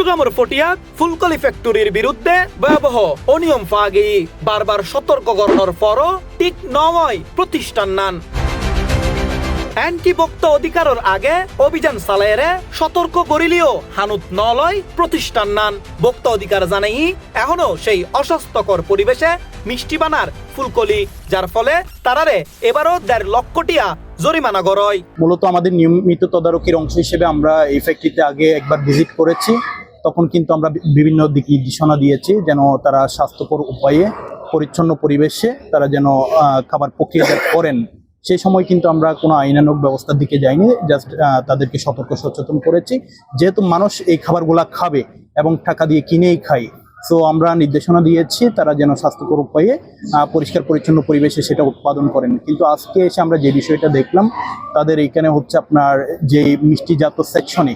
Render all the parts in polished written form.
চট্টগ্রামের ফটিয়া ফুলকলি ফ্যাক্টরির বিরুদ্ধে ভয়াবহ অনিয়ম ফাগি বারবার সতর্ক করানোর পরও ঠিক নয় প্রতিষ্ঠান নান ভোক্তা অধিকারের আগে অভিযান চালাইরে সতর্ক করিলেও হানুত নলয় প্রতিষ্ঠান নান ভোক্তা অধিকার জানাই এখনো সেই অস্বাস্থ্যকর পরিবেশে মিষ্টি বানার ফুলকলি, যার ফলে তারারে এবারও 1.5 লক্ষ টাকা জরিমানা গড়য়। মূলত আমাদের নিয়মিত তদারকির অংশ হিসেবে আমরা এই ফ্যাক্টরিতে আগে একবার ভিজিট করেছি। তখন কিন্তু আমরা বিভিন্ন দিক নির্দেশনা দিয়েছি যেন তারা স্বাস্থ্যকর উপায়ে পরিচ্ছন্ন পরিবেশে তারা যেন খাবার প্রক্রিয়াজাত করেন। সেই সময় কিন্তু আমরা কোনো আইনানুগ ব্যবস্থার দিকে যাইনি, জাস্ট তাদেরকে সতর্ক সচেতন করেছি। যেহেতু মানুষ এই খাবারগুলা খাবে এবং টাকা দিয়ে কিনেই খায়, সো আমরা নির্দেশনা দিয়েছি তারা যেন স্বাস্থ্যকর উপায়ে পরিষ্কার পরিচ্ছন্ন পরিবেশে সেটা উৎপাদন করেন। কিন্তু আজকে এসে আমরা যে বিষয়টা দেখলাম, তাদের এইখানে হচ্ছে আপনার যে মিষ্টিজাত সেকশনে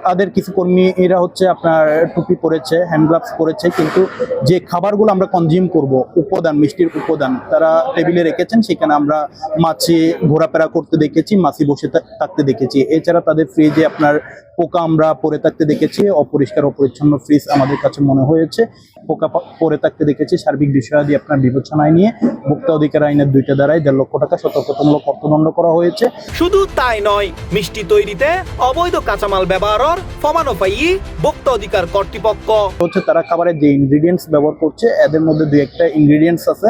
তাদের কিছু কর্মী এরা হচ্ছে আপনার টুপি পরেছে, হ্যান্ড গ্লাভস পরেছে, কিন্তু যে খাবারগুলো আমরা কনজিউম করব উপাদান, মিষ্টির উপাদান তারা টেবিলে রেখেছেন। সেখানে আমরা মাছি ঘোরাফেরা করতে দেখেছি, মাছি বসে থাকতে দেখেছি। এছাড়া তাদের ফ্রিজে আপনার পোকা আমরা পড়ে থাকতে দেখেছি। অপরিষ্কার অপরিচ্ছন্ন ফ্রিজ আমাদের কাছে মনে হয়েছে, পোকা পড়ে থাকতে দেখেছি। সার্বিক বিষয়াদি আপনার বিবেচনায় নিয়ে ভোক্তা অধিকার আইনের 2টা ধারায় 1.5 লক্ষ টাকা সতর্কতামূলক অর্থদণ্ড করা হয়েছে। শুধু তাই নয়, মিষ্টি তৈরিতে অবৈধ কাঁচামাল ব্যবহারের প্রমাণও পাই ভোক্তা অধিকার কর্তৃপক্ষ। হচ্ছে তারা খাবারের যে ইনগ্রিডিয়েন্টস ব্যবহার করছে এদের মধ্যে 2-1টা ইনগ্রিডিয়েন্টস আছে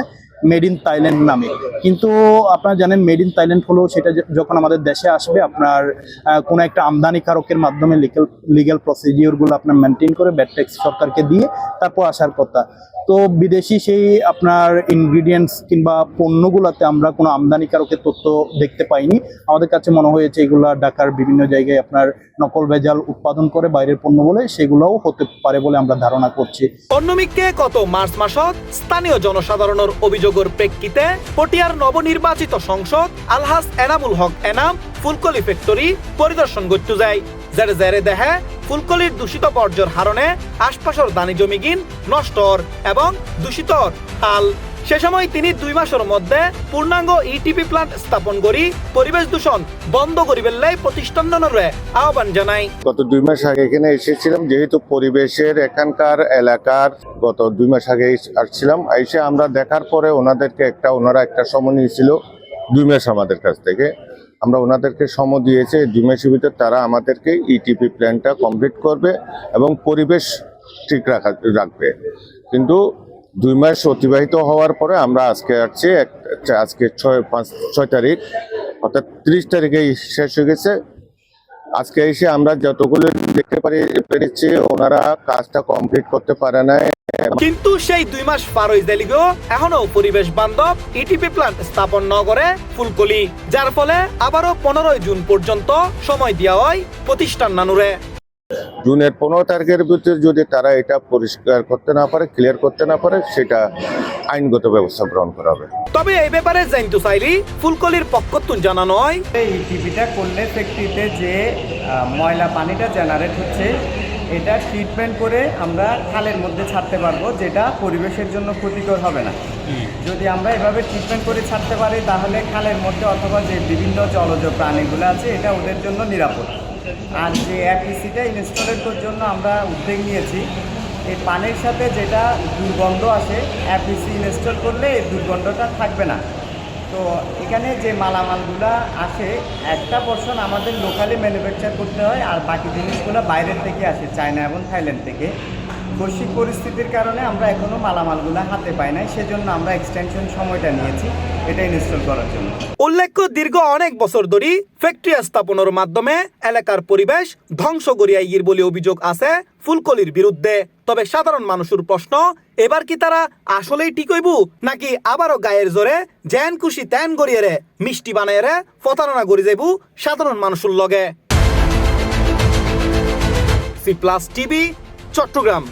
মেড ইন থাইল্যান্ড নামে। কিন্তু আপনারা জানেন মেড ইন থাইল্যান্ড হলেও সেটা যখন আমাদের দেশে আসবে আপনার কোনো একটা আমদানিকারকের মাধ্যমে লিগ্যাল প্রসিডিওরগুলো আপনার মেনটেন করে ভ্যাট ট্যাক্স সরকারকে দিয়ে তারপর আসার কথা। তো বিদেশি সেই আপনার ইনগ্রিডিয়েন্টস কিংবা পণ্যগুলোতে আমরা কোনো আমদানিকারকের তথ্য দেখতে পাইনি। আমাদের কাছে মনে হয়েছে এগুলা ঢাকার বিভিন্ন জায়গায় আপনার নকল ভেজাল উৎপাদন করে বাইরের পণ্য বলে সেগুলোও হতে পারে বলে আমরা ধারণা করছি। অন্যদিকে গত মার্চ মাসত স্থানীয় জনসাধারণের অভিযোগের প্রেক্ষিতে পটিয়ার নবনির্বাচিত সংসদ আলহাজ এনামুল হক এনাম ফুলকলি ফ্যাক্টরি পরিদর্শন করতে যায়। যারে দেহে ফুলকলির দূষিত বর্জ্যর হারণে আশপাশের দানি জমিগিন নষ্টর এবং দূষিতর হাল। সে সময় তিনি 2 মাসের মধ্যে পূর্ণাঙ্গ ইটিপি প্লান্ট স্থাপন করি পরিবেশ দূষণ বন্ধ করিবেন লাই প্রতিষ্ঠানের আহ্বান জানাই। গত 2 মাস আগে এখানে এসেছিলাম, যেহেতু পরিবেশের এখানকার এলাকার গত 2 মাস আগে আসছিলাম। এসে আমরা দেখার পরে ওনারা একটা সময় নিয়েছিল 2 মাস আমাদের কাছ থেকে। আমরা ওনাদেরকে সময় দিয়েছি 2 মাসের ভিতরে তারা আমাদেরকে ইটিপি প্ল্যানটা কমপ্লিট করবে এবং পরিবেশ ঠিক রাখবে। কিন্তু 2 মাস অতিবাহিত হওয়ার পরে আমরা আজকে আসছি, আজকে 6 তারিখ, অর্থাৎ 30 তারিখে শেষ হয়ে গেছে। আজকে এসে আমরা যতগুলো দেখতে পেরেছি ওনারা কাজটা কমপ্লিট করতে পারে না। কিন্তু সেই 2 মাস পার হয়ে গেলেও এখনো পরিবেশ বান্ধব ইটিপি প্লান্ট স্থাপন ন করে ফুলকলি, যার ফলে আবারও 15 জুন পর্যন্ত সময় দেওয়া হয় প্রতিষ্ঠান নানুরে। জুনের 15 তারিখের ভিতরে যদি তারা এটা পরিষ্কার করতে না পারে, ক্লিয়ার করতে না পারে, সেটা আইনগত ব্যবস্থা গ্রহণ করা হবে। তবে এই ব্যাপারে জানতে চাইলি ফুলকলির পক্ষতুন জানানো হয়, এই টিভিটা করলে ফ্যাক্টরিতে যে ময়লা পানিটা জেনারেট হচ্ছে এটা ট্রিটমেন্ট করে আমরা খালের মধ্যে ছাড়তে পারবো, যেটা পরিবেশের জন্য ক্ষতিকর হবে না। যদি আমরা এভাবে ট্রিটমেন্ট করে ছাড়তে পারি তাহলে খালের মধ্যে অথবা যে বিভিন্ন জলজ প্রাণীগুলো আছে এটা ওদের জন্য নিরাপদ। আর যে অ্যাপিসিটা ইনস্টলের জন্য আমরা উদ্যোগ নিয়েছি, এই পানির সাথে যেটা দুর্গন্ধ আসে অ্যাপিসি ইনস্টল করলে এই দুর্গন্ধটা থাকবে না। তো এখানে যে মালামালগুলো আসে একটা পোর্শন আমাদের লোকালি ম্যানুফ্যাকচার করতে হয়, আর বাকি জিনিসগুলো বাইরের থেকে আসে, চায়না এবং থাইল্যান্ড থেকে। বৈশ্বিক পরিস্থিতির কারণে আমরা এখনও মালামালগুলো হাতে পাই নাই, সেজন্য আমরা এক্সটেনশন সময়টা নিয়েছি এটা ইনস্টল করার জন্য। উল্লেখ্য দীর্ঘ অনেক বছর ধরে ফ্যাক্টরি স্থাপনের মাধ্যমে এলাকার পরিবেশ ধ্বংস করিয়া ইয়ের বলে অভিযোগ আছে ফুলকলির বিরুদ্ধে। তবে সাধারণ মানুষের প্রশ্ন, এবার কি তারা আসলেই ঠিক হইব নাকি আবারও গায়ের জোরে জ্যান খুশি ত্যান গড়িয়ে মিষ্টি বানায় প্রতারণা করি যাইব সাধারণ মানুষের লগে। C plus TV, Chittagong.